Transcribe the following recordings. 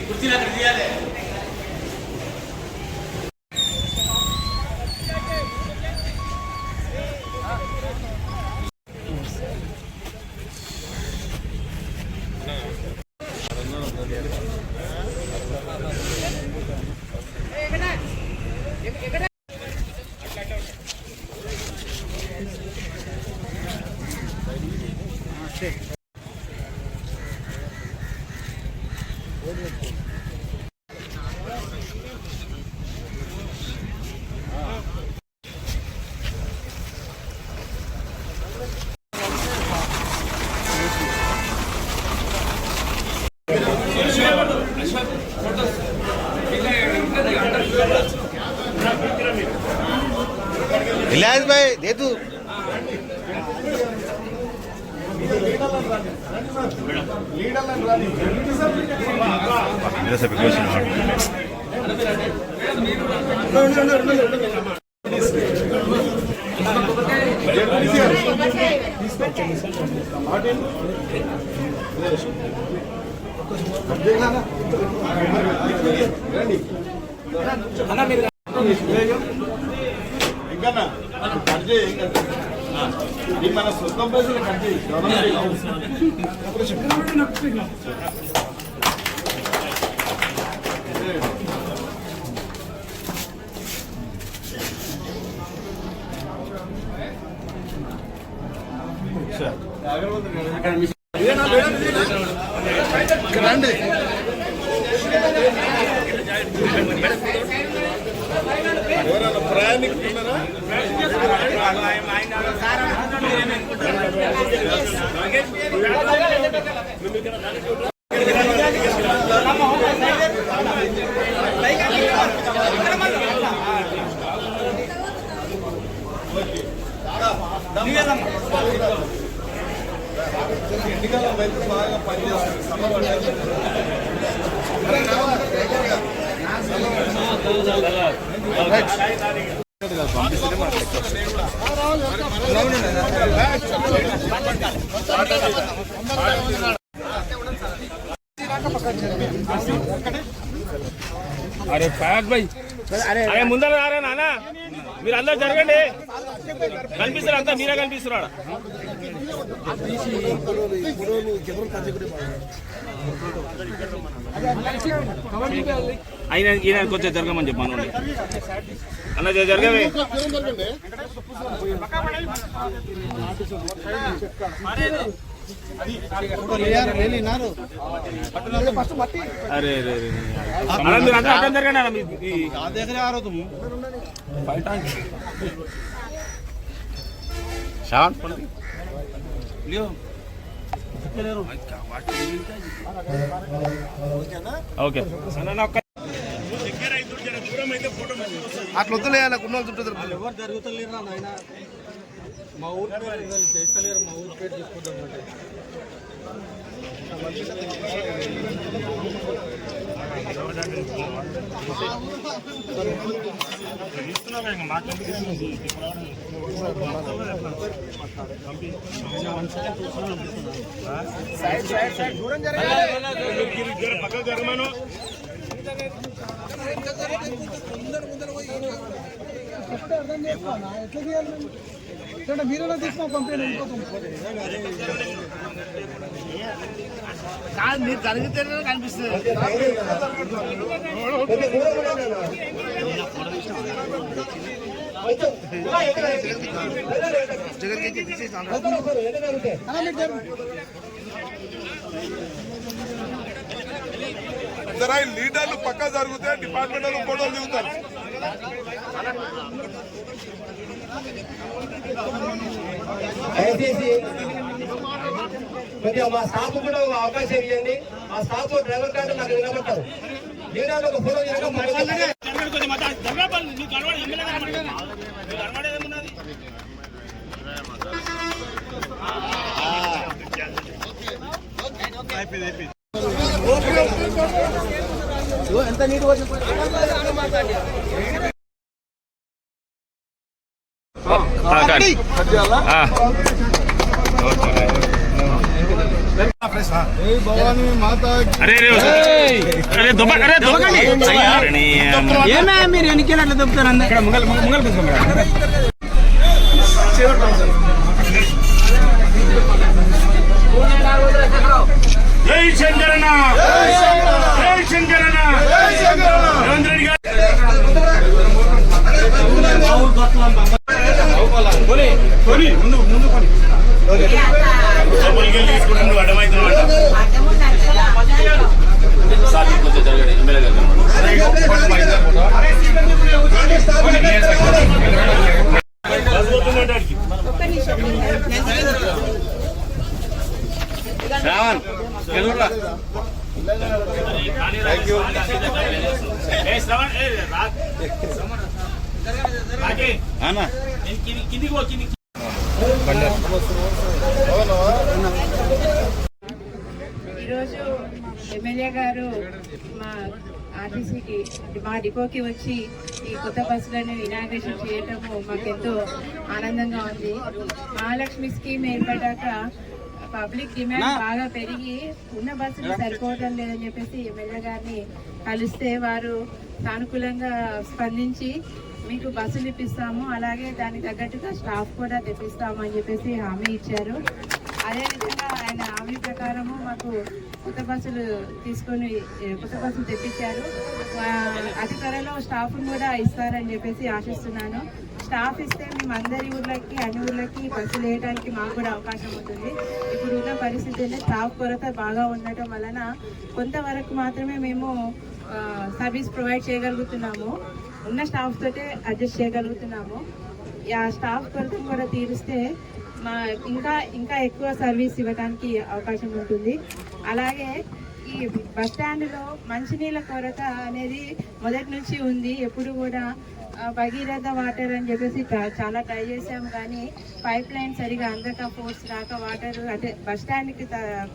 కుర్చీలు అక్కడ తీయాలి. इलाज भाई दे तू మన సొంతం పైసలు కట్ చేయి. రండి ఎవరైనా ప్రయాణికున్నారా? ఎన్నికల వైపు బాగా పనిచేస్తారు. अरे फयाज भाई अरे ముందర రారా నాన్న మీరు అందరూ జరగండి కనిపిస్తారు అంతా మీరే కనిపిస్తున్నాడు అయినా ఈయన కొంచెం జరగమని చెప్పాను అన్న జరగవే अरे अरे अरे जरगा देखने आ रहे हो तुम शान लियो ఓకే అట్లా వద్దులేయాలి కున్నోళ్ళు చుట్టూ ఎవరు జరుగుతలేరు నాయన. మా ఊరు చేస్తలేరు. మా ఊరు పేరు తీసుకుంటామంటే పక్క జరగమను ఎట్లా మీరేనా తీసుకున్నా కంప్లైంట్ వెళ్ళిపోతాం. మీరు జరిగితే కనిపిస్తుంది జరా లీడర్లు పక్క జరిగితే డిపార్ట్మెంట్ ఫోటోలు దిగుతారు. దయచేసి కొద్దిగా మా స్టాఫ్ కూడా ఒక అవకాశం ఇవ్వండి. మా స్టాఫ్ డ్రైవర్ కార్డు నాకు నిలబడతారు. లీడర్లు ఒక ఫోటో ఎంత నీట్ కానీ అరే అరే మీరు ఎన్నికలు అట్లా దొబ్బుతారు అందరూ జై శంకరన్న జై శంకరన్న రేవంత్ రెడ్డి గారు తీసుకుంటాను అడ్డమవుతున్నావు కొంచెం జరగండి ఎమ్మెల్యే గారు ఈరోజు ఎమ్మెల్యే గారు మా ఆర్టీసీకి మా డిపోకి వచ్చి ఈ కొత్త బస్సులను ఇనాగ్రేషన్ చేయటము మాకెంతో ఆనందంగా ఉంది. మహాలక్ష్మి స్కీమ్ ఏర్పడ్డాక పబ్లిక్ డిమాండ్ బాగా పెరిగి ఉన్న బస్సులు సరిపోవడం లేదని చెప్పేసి ఎమ్మెల్యే గారిని కలిస్తే వారు సానుకూలంగా స్పందించి మీకు బస్సులు ఇప్పిస్తాము, అలాగే దానికి తగ్గట్టుగా స్టాఫ్ కూడా తెప్పిస్తాము అని చెప్పేసి హామీ ఇచ్చారు. అదేవిధంగా ఆయన హామీ ప్రకారము మాకు కొత్త బస్సులు తెప్పించారు. అతి త్వరలో స్టాఫ్ను కూడా ఇస్తారని చెప్పేసి ఆశిస్తున్నాను. స్టాఫ్ ఇస్తే మేము అందరి ఊర్లకి అన్ని ఊర్లకి బస్సులు వేయడానికి మాకు కూడా అవకాశం ఉంటుంది. ఇప్పుడు ఉన్న పరిస్థితుల్లో స్టాఫ్ కొరత బాగా ఉండటం వలన కొంతవరకు మాత్రమే మేము సర్వీస్ ప్రొవైడ్ చేయగలుగుతున్నాము. ఉన్న స్టాఫ్ తోటే అడ్జస్ట్ చేయగలుగుతున్నాము. ఆ స్టాఫ్ కొరత కూడా తీరిస్తే మా ఇంకా ఎక్కువ సర్వీస్ ఇవ్వడానికి అవకాశం ఉంటుంది. అలాగే ఈ బస్ స్టాండ్లో మంచినీళ్ళ కొరత అనేది మొదటి నుంచి ఉంది. ఎప్పుడు కూడా భగీరథ వాటర్ అని చెప్పేసి చాలా ట్రై చేసాము, కానీ పైప్ లైన్ సరిగా అందక ఫోర్స్ రాక వాటర్ అంటే బస్ స్టాండ్కి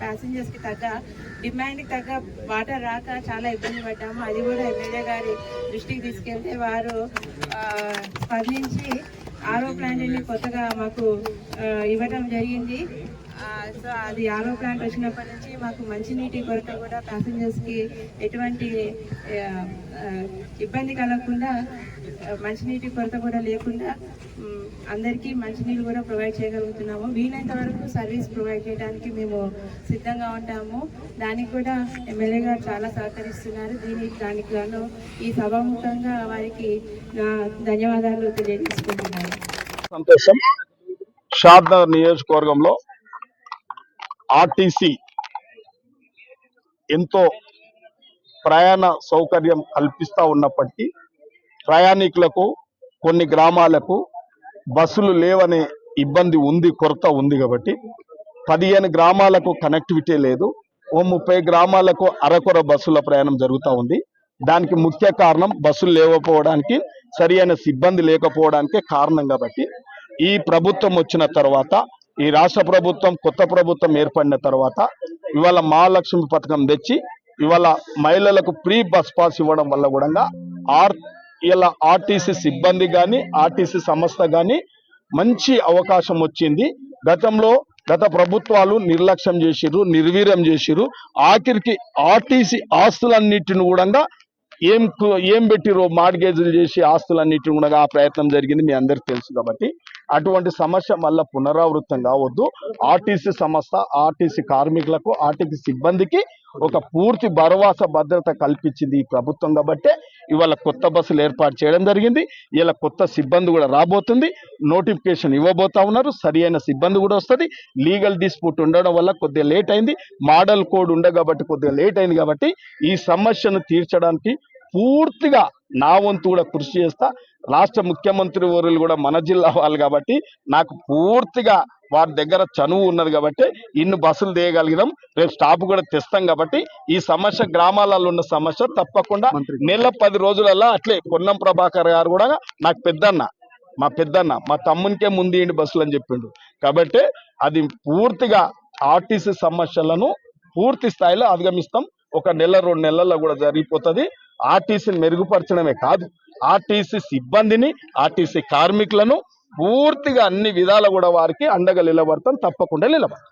ప్యాసింజర్స్కి తగ్గ డిమాండ్కి తగ్గ వాటర్ రాక చాలా ఇబ్బంది పడ్డాము. అది కూడా ఎమ్మెల్యే గారి దృష్టికి తీసుకెళ్తే వారు స్పందించి ఆరో ప్లాంట్ని కొత్తగా మాకు ఇవ్వడం జరిగింది. సో అది ఆరో ప్లాంట్ వచ్చినప్పటి నుంచి మాకు మంచినీటి కొరత కూడా ప్యాసింజర్స్కి ఎటువంటి ఇబ్బంది కలగకుండా, మంచినీటి కొరత కూడా లేకుండా అందరికీ మంచినీళ్ళు కూడా ప్రొవైడ్ చేయగలుగుతున్నాము. వీలైనంత వరకు సర్వీస్ ప్రొవైడ్ చేయడానికి మేము సిద్ధంగా ఉంటాము. దానికి కూడా ఎమ్మెల్యే గారు చాలా సహకరిస్తున్నారు. దానికి గాను ఈ సభాముఖంగా వారికి నా ధన్యవాదాలు తెలియజేసుకుంటున్నాను. సంతోషం. షాద్నగర్ నియోజకవర్గంలో ఆర్టీసీ ఎంతో ప్రయాణ సౌకర్యం కల్పిస్తూ ఉన్నప్పటికీ ప్రయాణికులకు కొన్ని గ్రామాలకు బస్సులు లేవనే ఇబ్బంది ఉంది, కొరత ఉంది. కాబట్టి 15 గ్రామాలకు కనెక్టివిటీ లేదు. 30 గ్రామాలకు అరకొర బస్సుల ప్రయాణం జరుగుతూ ఉంది. దానికి ముఖ్య కారణం బస్సులు లేకపోవడానికి, సరి అయిన సిబ్బంది లేకపోవడానికే కారణం. కాబట్టి ఈ ప్రభుత్వం వచ్చిన తర్వాత, ఈ రాష్ట్ర ప్రభుత్వం కొత్త ప్రభుత్వం ఏర్పడిన తర్వాత ఇవాళ మహాలక్ష్మి పథకం తెచ్చి ఇవాళ మహిళలకు ఫ్రీ బస్ పాస్ ఇవ్వడం వల్ల కూడా ఇలా ఆర్టీసీ సిబ్బంది కానీ ఆర్టీసీ సంస్థ కానీ మంచి అవకాశం వచ్చింది. గత ప్రభుత్వాలు నిర్లక్ష్యం చేసిర్రు, నిర్వీర్యం చేసిర్రు. ఆఖరికి ఆర్టీసీ ఆస్తులన్నిటిని కూడా ఏం పెట్టిరో మార్గేజీలు చేసి ఆస్తులన్నిటిని కూడా ఆ ప్రయత్నం జరిగింది, మీ అందరికి తెలుసు. కాబట్టి అటువంటి సమస్య మళ్ళా పునరావృతం కావద్దు. ఆర్టీసీ సంస్థ, ఆర్టీసీ కార్మికులకు, ఆర్టీసీ సిబ్బందికి ఒక పూర్తి భరోసా భద్రత కల్పించింది ఈ ప్రభుత్వం. కాబట్టి ఇవాళ కొత్త బస్సులు ఏర్పాటు చేయడం జరిగింది. ఇలా కొత్త సిబ్బంది కూడా రాబోతుంది, నోటిఫికేషన్ ఇవ్వబోతా ఉన్నారు. సరి అయిన సిబ్బంది కూడా వస్తుంది. లీగల్ డిస్ప్యూట్ ఉండడం వల్ల కొద్దిగా లేట్ అయింది, మోడల్ కోడ్ ఉండే కాబట్టి కొద్దిగా లేట్ అయింది. కాబట్టి ఈ సమస్యను తీర్చడానికి పూర్తిగా నా వంతు కూడా కృషి చేస్తా. రాష్ట్ర ముఖ్యమంత్రి వర్యులు కూడా మన జిల్లా వాళ్ళు కాబట్టి నాకు పూర్తిగా వారి దగ్గర చనువు ఉన్నది. కాబట్టి ఇన్ని బస్సులు తీయగలిగినాం, రేపు స్టాప్ కూడా తెస్తాం. కాబట్టి ఈ సమస్య గ్రామాలలో ఉన్న సమస్య తప్పకుండా నెల 10 రోజులలో అట్లే పొన్నం ప్రభాకర్ గారు కూడా నాకు మా పెద్దన్న మా తమ్మునికే ముందు ఇండి బస్సులు అని చెప్పిండు. కాబట్టి అది పూర్తిగా ఆర్టీసీ సమస్యలను పూర్తి స్థాయిలో అధిగమిస్తాం. 1 నెల 2 నెలల్లో కూడా జరిగిపోతుంది. ఆర్టీసీని మెరుగుపరచడమే కాదు, ఆర్టీసీ సిబ్బందిని, ఆర్టీసీ కార్మికులను పూర్తిగా అన్ని విధాలు కూడా వారికి అండగా నిలబడతాం, తప్పకుండా నిలబడతాం.